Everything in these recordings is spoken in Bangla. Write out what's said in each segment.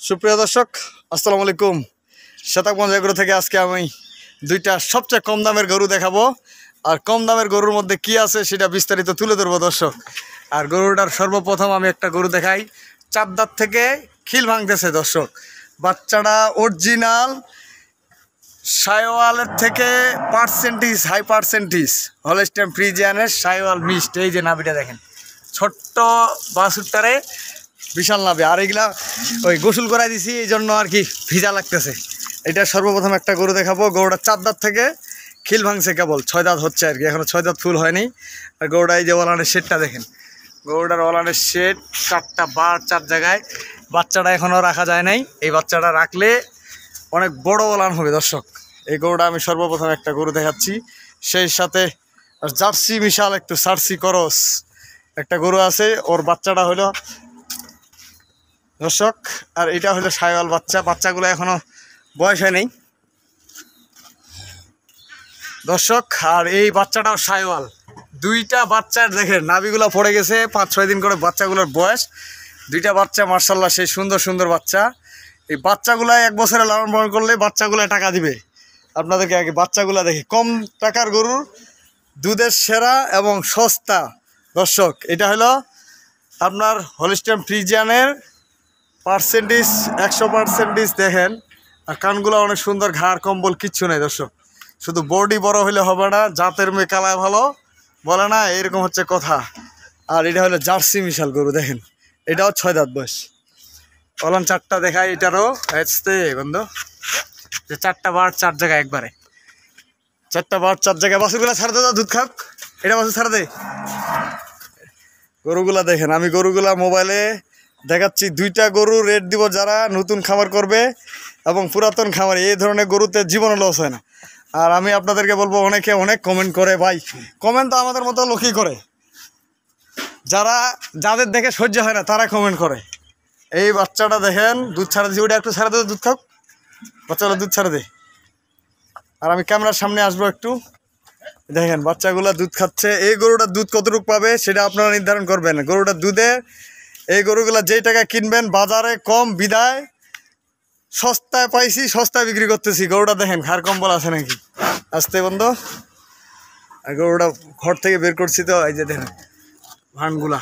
সুপ্রিয় দর্শক, আসসালামু আলাইকুম। শতাকগঞ্জ এগ্রো থেকে আজকে আমি দুইটা সবচেয়ে কম দামের গরু দেখাবো। আর কম দামের গরুর মধ্যে কি আছে সেটা বিস্তারিত তুলে ধরবো দর্শক। আর গরুটার সর্বপ্রথম আমি একটা গরু দেখাই, 4 দাঁত থেকে খিল ভাঙতেছে দর্শক। বাচ্চাটা অরিজিনাল সাইওয়ালের থেকে হাই পার্সেন্টেজ হলস্টাইন ফ্রিজিয়ানের সাইওয়াল মিক্সড। এই যে নাভিটা দেখেন, ছোট্ট বাছুরটারে বিশাল নাভি। আর এগুলা ওই গোসল করাই দিছি, এই জন্য আর কি ভিজা লাগতেছে। এটা সর্বপ্রথম একটা গরু দেখাবো। গরুটা 4 দাঁত থেকে খিল ভাঙছে, কেবল 6 দাঁত হচ্ছে আর কি, এখনো 6 দাঁত ফুল হয়নি। আর গরুটা এই যে ওলানের শেডটা দেখেন, গরুটার ওলানের শেড 4টা বার 4 জায়গায়। বাচ্চাটা এখনও রাখা যায় নাই, এই বাচ্চাটা রাখলে অনেক বড় ওলান হবে দর্শক। এই গরুটা আমি সর্বপ্রথম একটা গরু দেখাচ্ছি, সেই সাথে জার্সি মিশাল একটু সার্সি করস একটা গরু আছে, ওর বাচ্চাটা হলো দর্শক। আর এটা হলো সাইওয়াল বাচ্চা, বাচ্চাগুলো এখনো বয়স হয় নেই দর্শক। আর এই বাচ্চাটাও সাইওয়াল, দুইটা বাচ্চার দেখেন নাভিগুলো পড়ে গেছে, 5-6 দিন করে বাচ্চাগুলোর বয়স। দুইটা বাচ্চা মার্শাল্লাহ সেই সুন্দর সুন্দর বাচ্চা। এই বাচ্চাগুলো 1 বছরে লালন পালন করলে বাচ্চাগুলো টাকা দিবে আপনাদেরকে। আগে বাচ্চাগুলো দেখে, কম টাকার গরুর দুধের সেরা এবং সস্তা দর্শক। এটা হলো আপনার হলস্টাইন ফ্রিজিয়ানের পার্সেন্টেজ 100% দেখেন। আর কানগুলো অনেক সুন্দর, ঘাড় কম্বল কিচ্ছু নেই দর্শক। শুধু বডি বড় হলে হবে না, জাতের মেয়ে কালায় ভালো বলে না, এরকম হচ্ছে কথা। আর এটা হলো জার্সি মিশাল গরু দেখেন, এটাও 6 দাঁত বয়স। ওলান 4টা দেখায়, এটারও আসতে বন্ধু যে 4টা বার 4 জায়গায় একবারে, 4টা বার 4 জায়গায়। বাছুরগুলা ছাড়া দাদা দুধ খাক, এটা বাছুর ছাড়া দে। গরুগুলা দেখেন, আমি গরুগুলা মোবাইলে দেখাচ্ছি। 2টা গরু রেট দিব যারা নতুন খামার করবে এবং পুরাতন খামার, এই ধরনের গরুতে জীবনে লস হয় না। আর আমি আপনাদেরকে বলবো, অনেকে অনেক কমেন্ট করে, ভাই কমেন্ট তো আমাদের মতো লোকই করে, যাদের দেখে সহ্য হয় না তারা কমেন্ট করে। এই বাচ্চাটা দেখেন দুধ ছাড়া দিচ্ছি, ওটা একটু ছাড়া দে, দুধ খাও বাচ্চাগুলো, দুধ ছাড়া দে। আর আমি ক্যামেরার সামনে আসবো একটু, দেখেন বাচ্চাগুলা দুধ খাচ্ছে। এই গরুটার দুধ কতটুকু পাবে সেটা আপনারা নির্ধারণ করবেন। গরুটার দুধে এই গরুগুলা যেই টাকা কিনবেন বাজারে কম বিদায় সস্তায় পাইছি, সস্তায় বিক্রি করতেছি। গরুটা দেখেন ঘাড় কম্বল আছে নাকি, আসতে বন্ধ। আর গরুটা ঘর থেকে বের করছি তো, এই যে দেখেন ভানগুলা।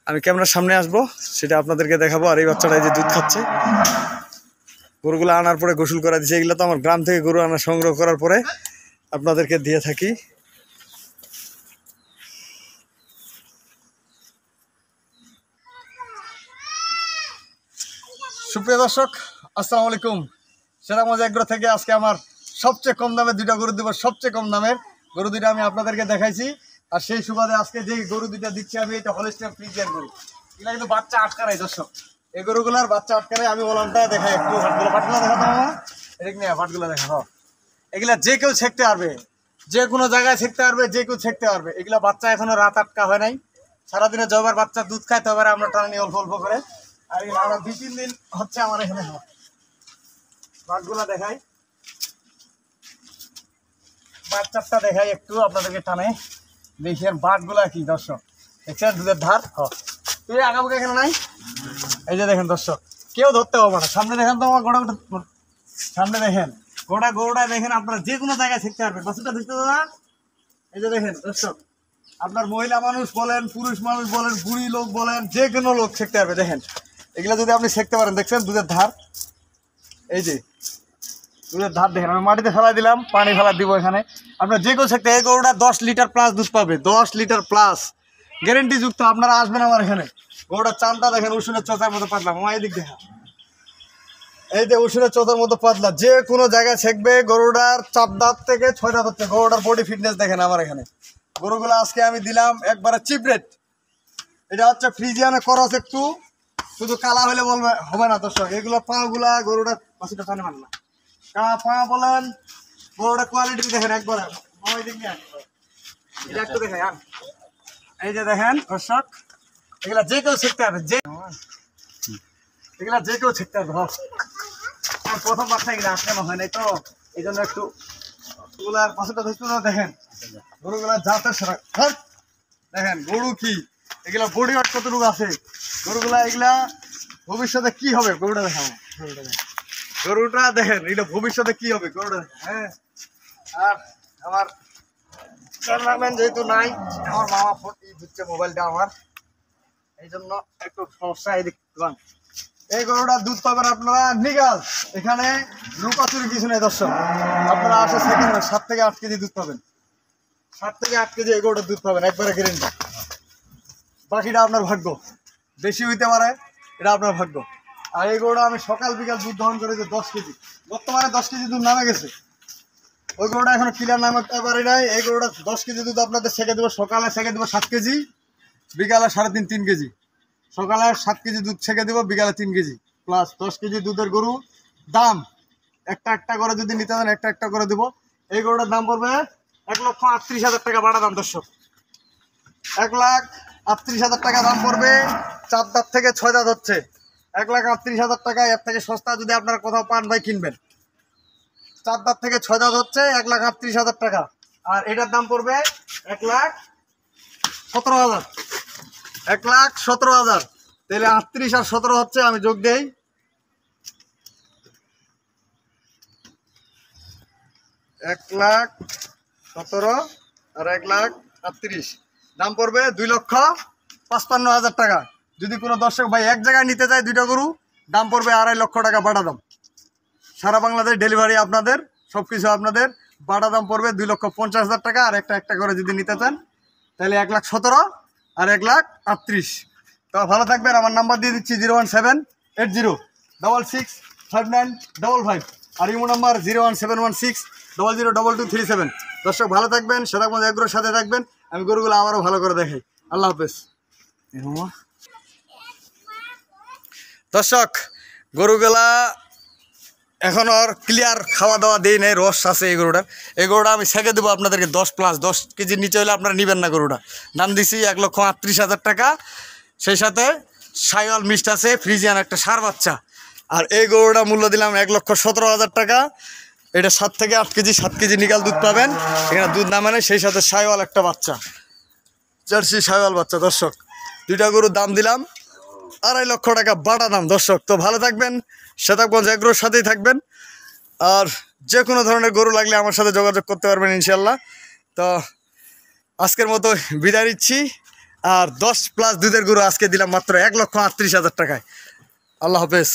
আমি ক্যামেরার সামনে আসবো, সেটা আপনাদেরকে দেখাবো। আর এই বাচ্চাটা এই যে দুধ খাচ্ছে, গরুগুলো আনার পরে গোসল করা দিচ্ছে। এগুলো তো আমার গ্রাম থেকে গরু আনা সংগ্রহ করার পরে আপনাদেরকে দিয়ে থাকি। সুপ্রিয় দর্শক, আসসালামু আলাইকুম। শতাকগঞ্জ এগ্রো থেকে আজকে আমার সবচেয়ে কম দামে 2টা গরু দিব। সবচেয়ে কম দামের গরু 2টা আমি আপনাদেরকে দেখাইছি। আর সেই সুবাদে আজকে যে গরু 2টা দিচ্ছি আমি, এটা হলস্টাইন ফ্রিজিয়ান গরু। এগুলো কিন্তু বাচ্চা আটকারাই দর্শক, এই গরুগুলার বাচ্চা আটকারাই। আমি ওলানটা দেখাই একটু, ফাটগুলো দেখাতে হবে, এদিক নিয়ে ফাটগুলো দেখাবো। এগুলা যে কেউ ছেঁকতে পারবে, যে কোনো জায়গায় ছেঁকতে পারবে, যে কেউ ছেঁকতে পারবে। এগুলা বাচ্চা এখনো রাত আটকা হয় নাই, সারাদিনে জবার বাচ্চা দুধ খাইতে হবে আমরা টানা নিয়ে অল্প অল্প করে। আর এই 2-3 দিন হচ্ছে আমার এখানে। বাটগুলা দেখাই, বাট 4টা দেখাই একটু আপনাদেরকে টানে দেখেন। বাটগুলা কি দর্শক দেখছেন, দুধের ধার। তুই আগাবুকে এখানে নাই, এই যে দেখেন দর্শক, কেউ ধরতে হবে না। সামনে দেখেন তো আমার গোড়া, সামনে দেখেন গরুটা দেখেন। আপনারা যে কোনো জায়গায় শিখতে পারবেন। বাছুরটা দেখতে দাদা, এই যে দেখেন দর্শক, আপনার মহিলা মানুষ বলেন, পুরুষ মানুষ বলেন, বুড়ি লোক বলেন, যে কোনো লোক শিখতে পারবে। দেখেন এগুলা যদি আপনি শিখতে পারেন, দেখছেন দুধের ধার, এই যে দুধের ধার দেখেন। আমি মাটিতে ফেলাই দিলাম, পানি ফেলা দিব এখানে। আপনার যে কেউ শিখতে, এই গরুটা 10 লিটার প্লাস দুধ পাবে, 10 লিটার প্লাস গ্যারেন্টি যুক্ত। আপনারা আসবেন আমার এখানে। গরুটার চামটা দেখেন, উসুনের চোতার মতো পাতলা। আমার এদিক দেখা, এই যে উসুনের চোতার মতো পাতলা, যে কোনো জায়গায় ছেঁকবে। গরুটার 4 দাঁত থেকে 6 দাঁত হচ্ছে। গরুটার বডি ফিটনেস দেখেন আমার এখানে। গরুগুলো আজকে আমি দিলাম একবারে চিপ রেট। এটা হচ্ছে ফ্রিজিয়ানের করস, একটু শুধু কালা হলে বলবে হবে না দর্শক। এগুলো পাগুলা গরুটার পাশিটা টানে মান না, পা বলেন, গরুটার কোয়ালিটি দেখেন একবারে। এটা একটু দেখেন, এই যে দেখেন দর্শক, এগুলা যে কেউ শিখতে পারবে, এগুলা যে কেউ শিখতে পারবে। প্রথম বাচ্চা এগুলো আটকানো হয় নাই তো, এই জন্য একটু এগুলার পাশটা দেখেন। গরুগুলা জাতের সেরা দেখেন। গরু কি এগুলা বডি ওয়েট কতটুকু আছে, গরুগুলা এগুলা ভবিষ্যতে কি হবে গরুটা দেখাবো। গরুটা দেখেন এটা ভবিষ্যতে কি হবে গরুটা দেখেন। হ্যাঁ, আর আমার ক্যামেরাম্যান যেহেতু নাই, আমার মামা ফোন দিচ্ছে মোবাইলটা আমার, এই জন্য একটু সমস্যা। এই দেখুন এই গরুটার দুধ পাবেন আপনারা নিগাল, এখানে লুকাচুরি কিছু নেই দর্শক। আপনারা আসে সেকেন্ড 7 থেকে 8 কেজি দুধ পাবেন, 7 থেকে 8 কেজি এই গরুটার দুধ পাবেন একবারে গ্যারেন্টি। বাকিটা আপনার ভাগ্য, বেশি হইতে পারে, এটা আপনার ভাগ্য। আর এই গরুটা আমি সকাল বিকাল দুধ দহন করেছি 10 কেজি, বর্তমানে 10 কেজি দুধ নামে গেছে। ওই গরুটা এখনো ক্লিয়ার নামাতে পারি নাই। এই গরুটা 10 কেজি দুধ আপনাদের ছেঁকে দেবো, সকালে ছেঁকে দেবো 7 কেজি, বিকালে 3.5 কেজি। সকালে 7 কেজি দুধ ছেঁকে দেবো, বিকালে 3 কেজি প্লাস 10 কেজি দুধের গরু। দাম একটা একটা করে যদি নিতে দেন একটা একটা করে দেবো। এই গরুটার দাম পড়বে 1,38,000 টাকা বাড়া দাম দর্শক, 1,38,000 টাকা দাম পড়বে। 4 দাঁত থেকে 6 দাঁত হচ্ছে 1,38,000 টাকা। এর থেকে সস্তা যদি আপনারা কোথাও পান ভাই কিনবেন। 4 দাঁত থেকে 6 দাঁত হচ্ছে 1,38,000 টাকা। আর এটার দাম পড়বে 1,17,000, 1,17,000। তাহলে 38 আর 17 হচ্ছে, আমি যোগ দেই, 1,17,000 আর 1,38,000 দাম পড়বে 2,55,000 টাকা। যদি কোনো দর্শক ভাই এক জায়গায় নিতে চায় দুইটা গরু, দাম পড়বে 2.5 লক্ষ টাকা বাটা দাম। সারা বাংলাদেশ ডেলিভারি আপনাদের, সব কিছু আপনাদের। বাটা দাম পড়বে 2,50,000 টাকা। আর একটা একটা করে যদি নিতে চান তাহলে 1,17,000 আর 1,38,000। তো ভালো থাকবেন। আমার নাম্বার দিয়ে দিচ্ছি 01780665955 আর ইমো নাম্বার 01716002237। দর্শক ভালো থাকবেন, সেরকম এগুলোর সাথে থাকবেন। আমি গরুগুলো আবারও ভালো করে দেখাই। আল্লাহ হাফেজ। দর্শক গরুগুলা এখন আর ক্লিয়ার খাওয়া দাওয়া দিই নেই, রস আছে এই গরুটার। এই গরুটা আমি ছেঁকে দেবো আপনাদেরকে 10 কেজির নিচে হলে আপনারা নেবেন না গরুটা। দাম দিছি 1,38,000 টাকা। সেই সাথে সাইওয়াল মিক্সড আছে, ফ্রিজিয়ান একটা সার বাচ্চা। আর এই গরুটা মূল্য দিলাম 1,17,000 টাকা। এটা 7 থেকে 8 কেজি, 7 কেজি নিকাল দুধ পাবেন। এখানে দুধ না মানে সেই সাথে সাইওয়াল একটা বাচ্চা, জার্সি সাইওয়াল বাচ্চা। দর্শক দুইটা গরুর দাম দিলাম 2.5 লক্ষ টাকা বাটা দাম। দর্শক তো ভালো থাকবেন, শ্বেতাবগঞ্জ এগ্রোর সাথেই থাকবেন। আর যে কোনো ধরনের গরু লাগলে আমার সাথে যোগাযোগ করতে পারবেন ইনশাল্লাহ। তো আজকের মতো বিদায় নিচ্ছি। আর 10+ দুধের গরু আজকে দিলাম মাত্র 1,38,000 টাকায়। আল্লাহ হাফেজ।